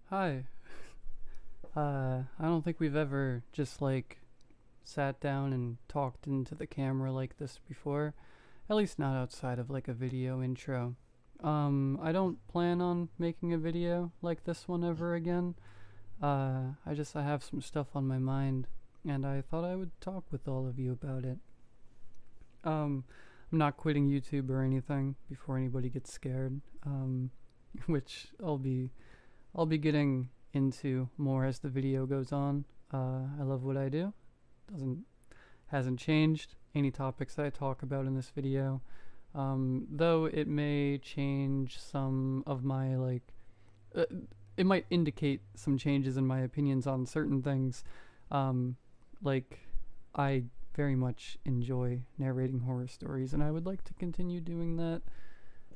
Hi. I don't think we've ever just like sat down and talked into the camera like this before. At least not outside of like a video intro. I don't plan on making a video like this one ever again. I have some stuff on my mind and I thought I would talk with all of you about it. Um, I'm not quitting YouTube or anything before anybody gets scared. Which I'll be getting into more as the video goes on. I love what I do. Doesn't Hasn't changed. Any topics I talk about in this video, though it may change some of my uh, it might indicate some changes in my opinions on certain things. Um, like I very much enjoy narrating horror stories, and I would like to continue doing that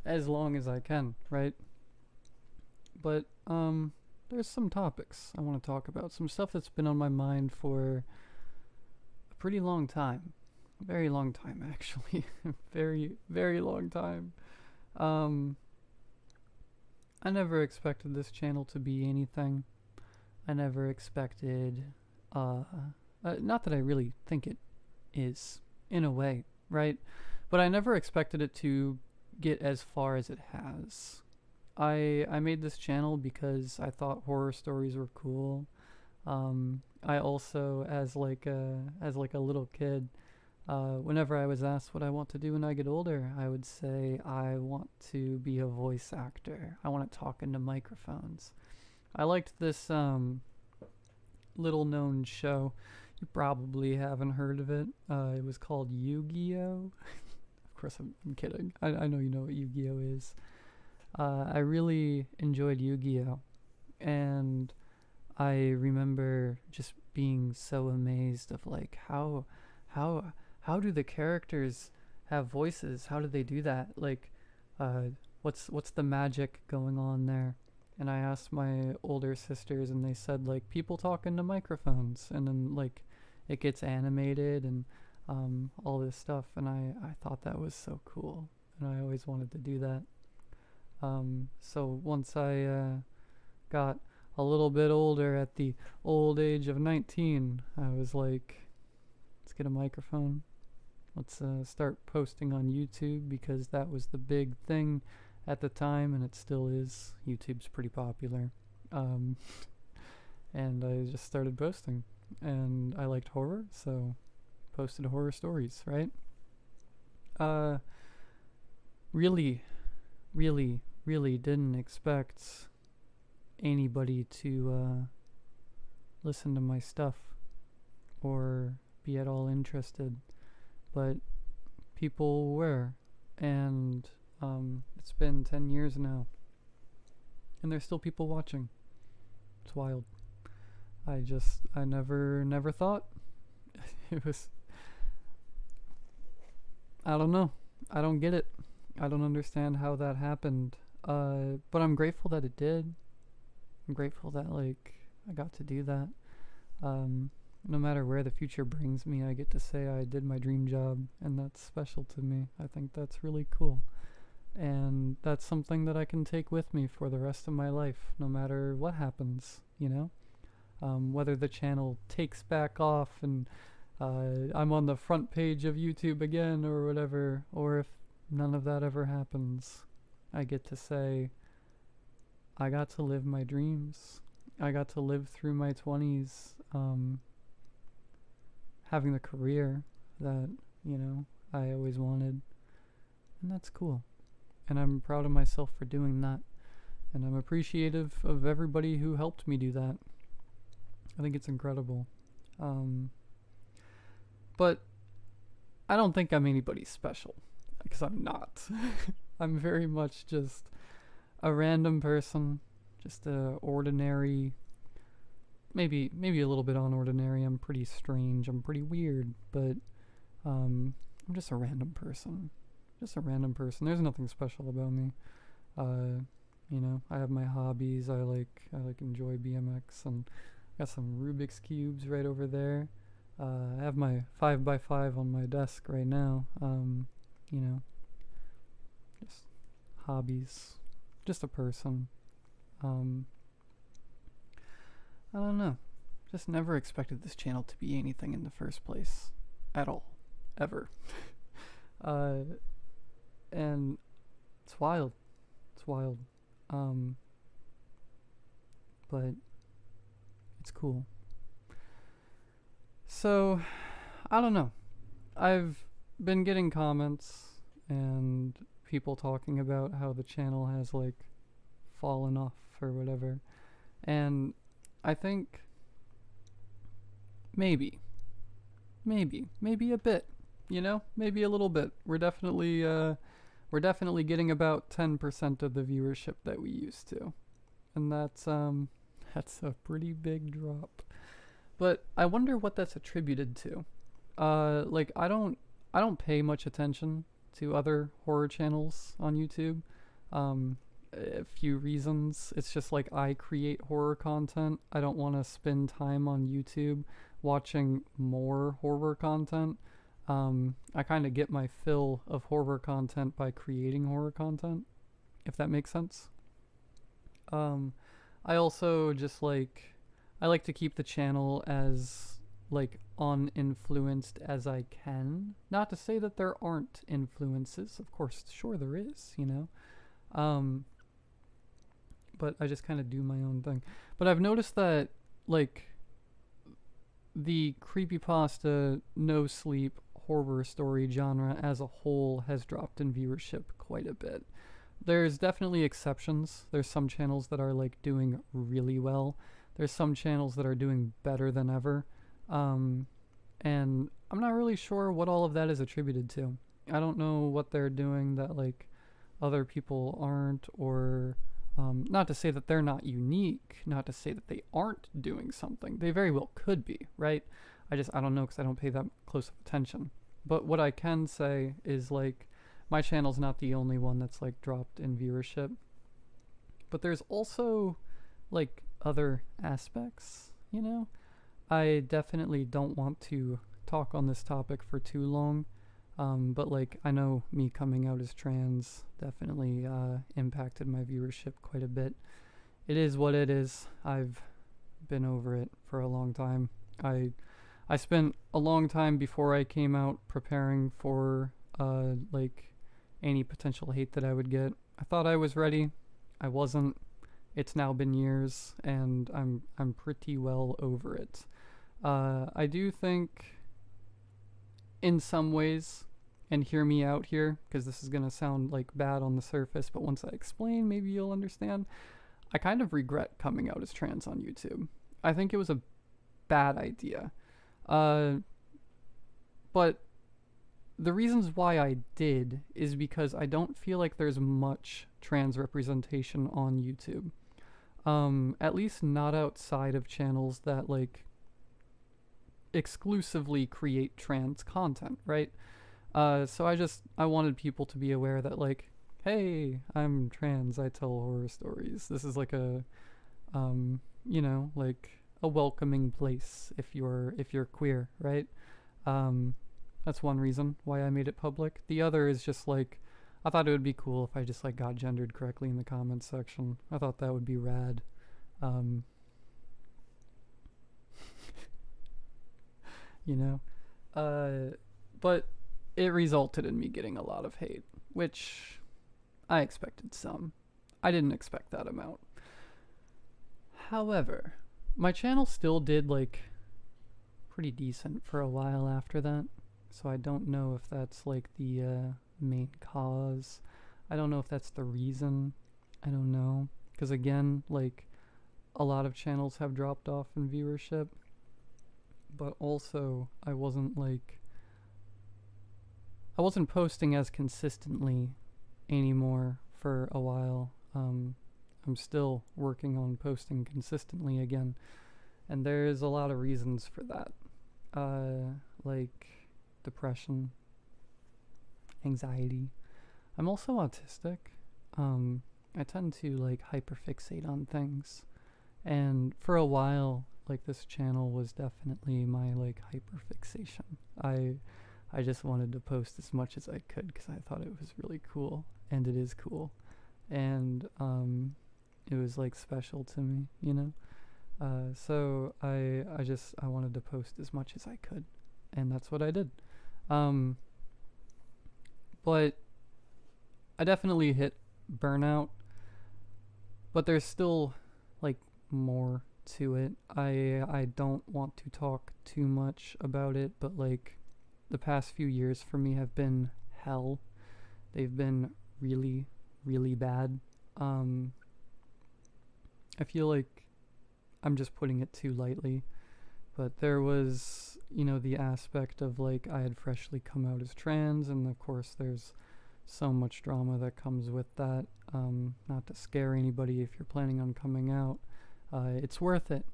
as long as I can. Right, but there's some topics I want to talk about. Some stuff that's been on my mind for a pretty long time. Very long time, actually. Very, very long time. Um, I never expected this channel to be anything. I never expected, uh, not that I really think it is, in a way, right? But I never expected it to get as far as it has. I made this channel because I thought horror stories were cool. I also, as like a little kid, whenever I was asked what I want to do when I get older, I would say I want to be a voice actor. I want to talk into microphones. I liked this little known show. You probably haven't heard of it. It was called Yu-Gi-Oh! Of course, I'm kidding. I know you know what Yu-Gi-Oh! Is. I really enjoyed Yu-Gi-Oh! And I remember just being so amazed of like how how do the characters have voices? How do they do that? Like, uh, what's the magic going on there? And I asked my older sisters, and they said like people talk into microphones, and then like it gets animated and all this stuff. And I thought that was so cool, and I always wanted to do that. So once I got a little bit older at the old age of 19, I was like, let's get a microphone. Let's start posting on YouTube because that was the big thing at the time, and it still is. YouTube's pretty popular. Um, and I just started posting. And I liked horror, so posted horror stories, right? Uh, really, really, really didn't expect anybody to listen to my stuff or be at all interested, but people were, and it's been 10 years now, and there's still people watching. It's wild. I never thought it was. I don't know. I don't get it. I don't understand how that happened. But I'm grateful that it did. I'm grateful that like I got to do that. Um, no matter where the future brings me, I get to say I did my dream job, and that's special to me. I think that's really cool. And that's something that I can take with me for the rest of my life, no matter what happens, you know? Whether the channel takes back off and I'm on the front page of YouTube again or whatever, or if none of that ever happens, I get to say, I got to live my dreams. I got to live through my 20s, having the career that, you know, I always wanted. And that's cool. And I'm proud of myself for doing that. And I'm appreciative of everybody who helped me do that. I think it's incredible. Um, but I don't think I'm anybody special, because I'm not. I'm very much just a random person, just a ordinary, maybe a little bit unordinary. I'm pretty strange. I'm pretty weird, but I'm just a random person. Just a random person. There's nothing special about me. Uh, I have my hobbies. I like enjoy BMX, and got some Rubik's cubes right over there. I have my 5x5 on my desk right now. You know, just hobbies. Just a person. Um, I don't know. Just never expected this channel to be anything in the first place. At all. Ever. uh, and it's wild. It's wild. But it's cool. So, I don't know. I've been getting comments and people talking about how the channel has like fallen off or whatever. And I think maybe a bit, you know, maybe a little bit. We're definitely getting about 10% of the viewership that we used to. And that's a pretty big drop. But I wonder what that's attributed to. Like I don't pay much attention to other horror channels on YouTube. A few reasons. It's just like I create horror content. I don't want to spend time on YouTube watching more horror content. I kind of get my fill of horror content by creating horror content, if that makes sense. I also just I like to keep the channel as like uninfluenced as I can. Not to say that there aren't influences, of course, sure there is, you know. But I just kind of do my own thing. But I've noticed that like the creepypasta, no sleep horror story genre as a whole has dropped in viewership quite a bit. There's definitely exceptions. There's some channels that are like doing really well. There's some channels that are doing better than ever. And I'm not really sure what all of that is attributed to. I don't know what they're doing that like other people aren't, or not to say that they're not unique, not to say that they aren't doing something. They very well could be, right? I don't know because I don't pay that close of attention. But what I can say is like my channel's not the only one that's like dropped in viewership. But there's also like other aspects, you know? I definitely don't want to talk on this topic for too long. But like I know me coming out as trans definitely impacted my viewership quite a bit. It is what it is. I've been over it for a long time. I spent a long time before I came out preparing for like any potential hate that I would get. I thought I was ready. I wasn't. It's now been years and I'm pretty well over it. I do think in some ways, and hear me out here, because this is going to sound like bad on the surface, but once I explain, maybe you'll understand. I kind of regret coming out as trans on YouTube. I think it was a bad idea. But the reasons why I did is because I don't feel like there's much trans representation on YouTube. At least not outside of channels that like exclusively create trans content, right? So I wanted people to be aware that like, hey, I'm trans, I tell horror stories. This is like a, you know, like a welcoming place if you're queer, right? That's one reason why I made it public. The other is just like, I thought it would be cool if I just like got gendered correctly in the comments section. I thought that would be rad. You know? But it resulted in me getting a lot of hate, which I expected some. I didn't expect that amount. However, my channel still did like pretty decent for a while after that, so I don't know if that's like the main cause. I don't know if that's the reason. I don't know, because again, like a lot of channels have dropped off in viewership, but also I wasn't posting as consistently anymore for a while. I'm still working on posting consistently again, and there's a lot of reasons for that. Like depression, anxiety. I'm also autistic. I tend to like hyperfixate on things, and for a while, like this channel was definitely my like hyperfixation. I just wanted to post as much as I could because I thought it was really cool, and it is cool, and it was like special to me, you know. So I wanted to post as much as I could, and that's what I did. Um, but I definitely hit burnout, but there's still like more to it. I don't want to talk too much about it, but like the past few years for me have been hell. They've been really, really bad. Um, I feel like I'm just putting it too lightly, but there was, the aspect of like I had freshly come out as trans, and of course there's so much drama that comes with that. Not to scare anybody if you're planning on coming out, it's worth it.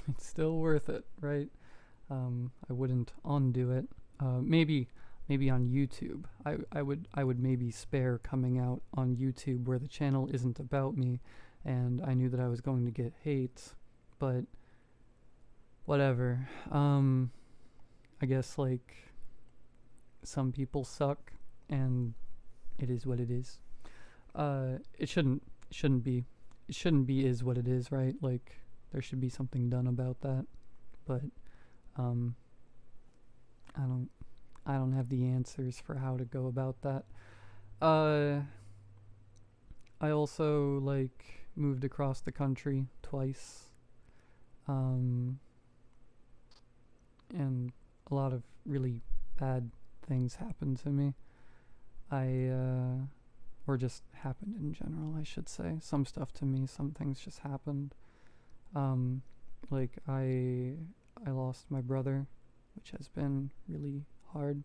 It's still worth it, right? I wouldn't undo it. Maybe on YouTube. I would maybe spare coming out on YouTube where the channel isn't about me, and I knew that I was going to get hate, but whatever. I guess like some people suck, and it is what it is. It shouldn't be. It shouldn't be is what it is, right? Like there should be something done about that. But um, I don't have the answers for how to go about that. Uh, I also like moved across the country twice. Um, and a lot of really bad things happened to me. Or just happened in general, I should say. Some stuff to me, some things just happened. Um, like I lost my brother, which has been really hard,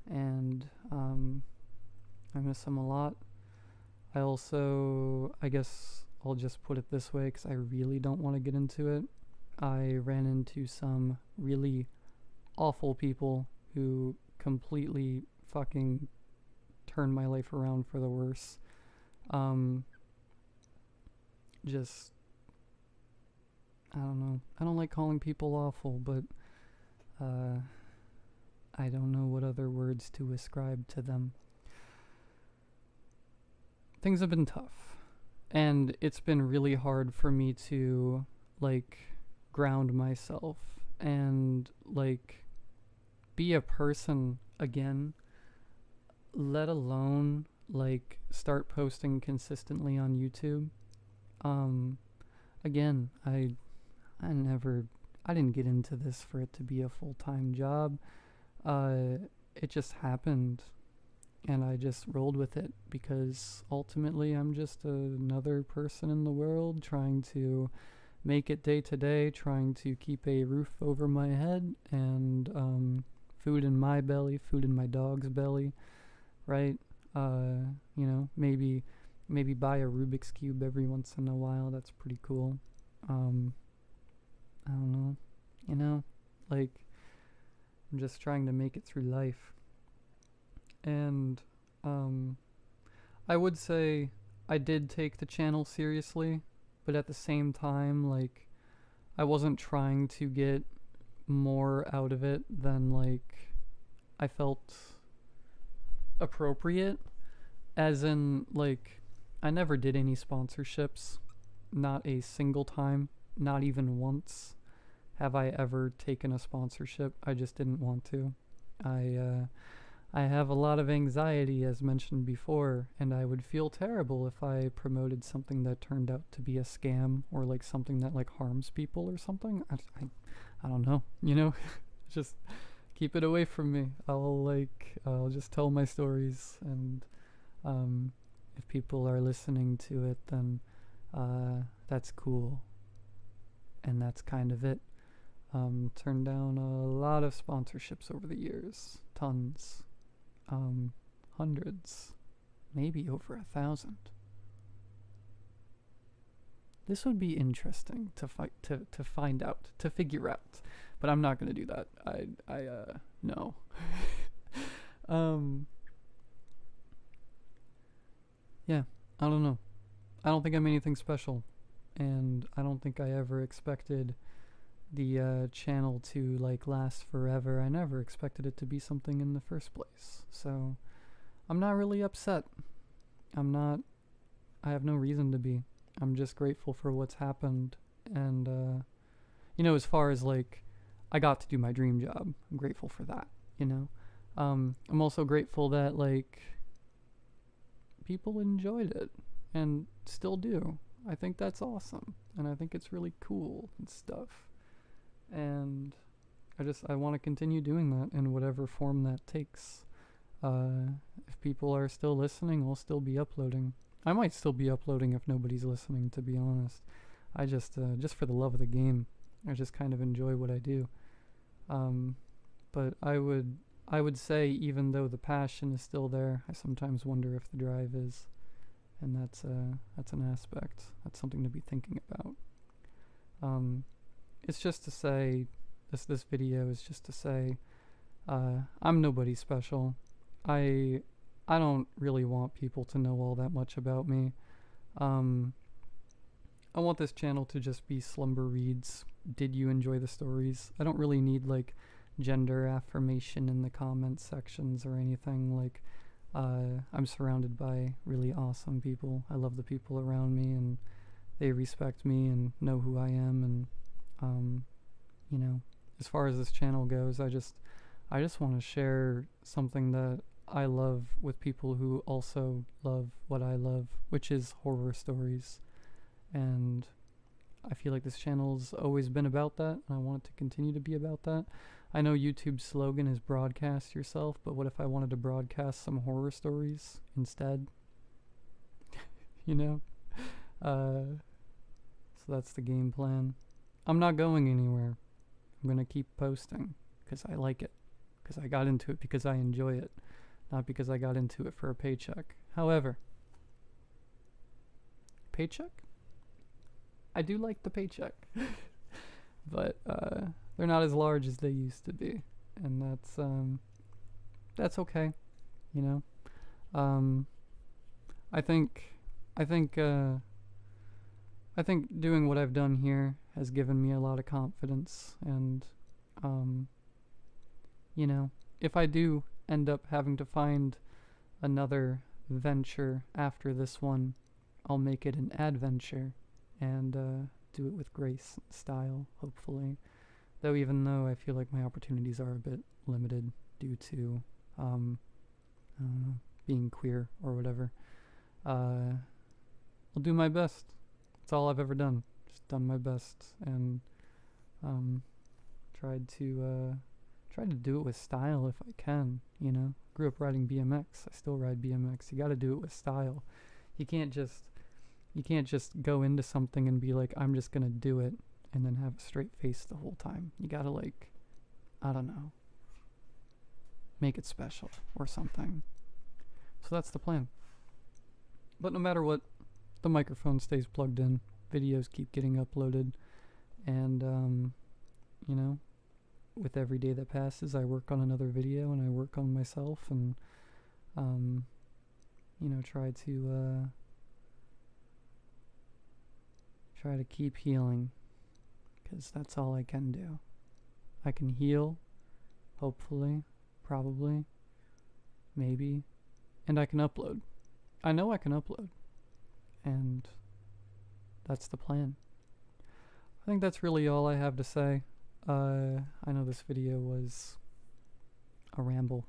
and I miss him a lot. I guess I'll just put it this way because I really don't want to get into it. I ran into some really awful people who completely fucking turned my life around for the worse. Just, I don't know. I don't like calling people awful, but I don't know what other words to ascribe to them. Things have been tough, and it's been really hard for me to like ground myself and like be a person again, let alone like start posting consistently on YouTube. Again, I didn't get into this for it to be a full-time job. It just happened, and I just rolled with it because ultimately I'm just another person in the world trying to make it day to day, trying to keep a roof over my head and food in my belly, food in my dog's belly, right? Maybe buy a Rubik's Cube every once in a while. That's pretty cool. I don't know, like I'm just trying to make it through life. And I would say I did take the channel seriously, but at the same time, like I wasn't trying to get more out of it than like I felt appropriate. As in, like, I never did any sponsorships, not a single time, not even once have I ever taken a sponsorship. I just didn't want to. I have a lot of anxiety, as mentioned before, and I would feel terrible if I promoted something that turned out to be a scam or like something that like harms people or something. I don't know, just keep it away from me. I'll just tell my stories, and if people are listening to it, then that's cool, and that's kind of it. Turned down a lot of sponsorships over the years, tons, hundreds, maybe over 1,000. This would be interesting to find out, to figure out, but I'm not gonna do that. No. Yeah, I don't know. I don't think I'm anything special, and I don't think I ever expected the channel to like last forever. I never expected it to be something in the first place. So I'm not really upset. I have no reason to be. I'm just grateful for what's happened, And, you know, as far as like, I got to do my dream job. I'm grateful for that, you know? I'm also grateful that like people enjoyed it and still do. I think that's awesome. And I think it's really cool and stuff. And I want to continue doing that in whatever form that takes. If people are still listening, I'll still be uploading. I might still be uploading if nobody's listening, to be honest. I just for the love of the game, I just kind of enjoy what I do. But I would say, even though the passion is still there, I sometimes wonder if the drive is, and that's an aspect. That's something to be thinking about. It's just to say, this video is just to say, I'm nobody special. I don't really want people to know all that much about me. I want this channel to just be Slumber Reads. Did you enjoy the stories? I don't really need like gender affirmation in the comment sections or anything. Like, I'm surrounded by really awesome people. I love the people around me, and they respect me and know who I am. And you know, as far as this channel goes, I just want to share something that I love with people who also love what I love, which is horror stories. And I feel like this channel's always been about that, and I want it to continue to be about that. I know YouTube's slogan is broadcast yourself, but what if I wanted to broadcast some horror stories instead? You know? So that's the game plan. I'm not going anywhere. I'm gonna keep posting because I like it, because I got into it because I enjoy it, not because I got into it for a paycheck. However, paycheck? I do like the paycheck, but they're not as large as they used to be, and that's okay, you know. I think doing what I've done here has given me a lot of confidence, and you know, if I do end up having to find another venture after this one, I'll make it an adventure and do it with grace and style, hopefully. Though even though I feel like my opportunities are a bit limited due to I don't know, being queer or whatever, I'll do my best. That's all I've ever done. Just done my best, and tried to do it with style if I can, you know. Grew up riding BMX. I still ride BMX. You got to do it with style. You can't just go into something and be like, I'm just going to do it and then have a straight face the whole time. You got to, like, I don't know, make it special or something. So that's the plan. But no matter what, the microphone stays plugged in. Videos keep getting uploaded, and you know, with every day that passes, I work on another video, and I work on myself, and you know, try to keep healing, because that's all I can do. I can heal, hopefully, probably, maybe, and I can upload. I know I can upload, and that's the plan. I think that's really all I have to say. I know this video was a ramble.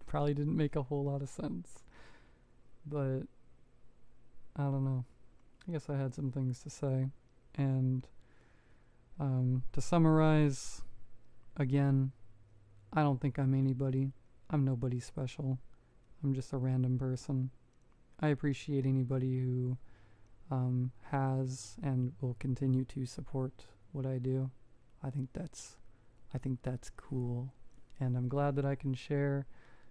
Probably didn't make a whole lot of sense, but I don't know. I guess I had some things to say, and to summarize, again, I don't think I'm anybody. I'm nobody special. I'm just a random person. I appreciate anybody who has and will continue to support what I do. I think that's cool, and I'm glad that I can share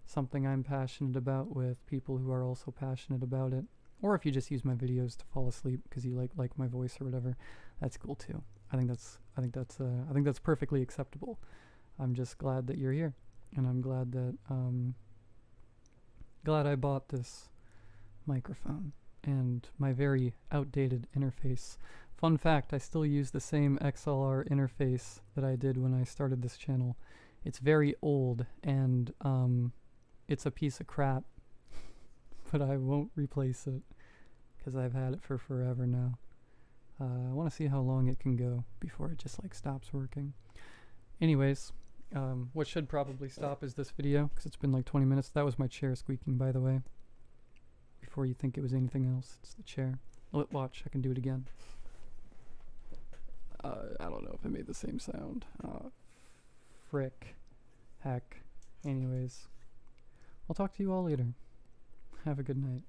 something I'm passionate about with people who are also passionate about it. Or if you just use my videos to fall asleep because you like my voice or whatever, that's cool too. I think that's perfectly acceptable. I'm just glad that you're here, and I'm glad that glad I bought this microphone and my very outdated interface. Fun fact, I still use the same XLR interface that I did when I started this channel. It's very old, and it's a piece of crap, but I won't replace it because I've had it for forever now. I want to see how long it can go before it just like stops working. Anyways, what should probably stop is this video because it's been like 20 minutes. That was my chair squeaking, by the way. Before you think it was anything else, it's the chair. Watch, I can do it again. I don't know if it made the same sound. Frick. Heck. Anyways, I'll talk to you all later. Have a good night.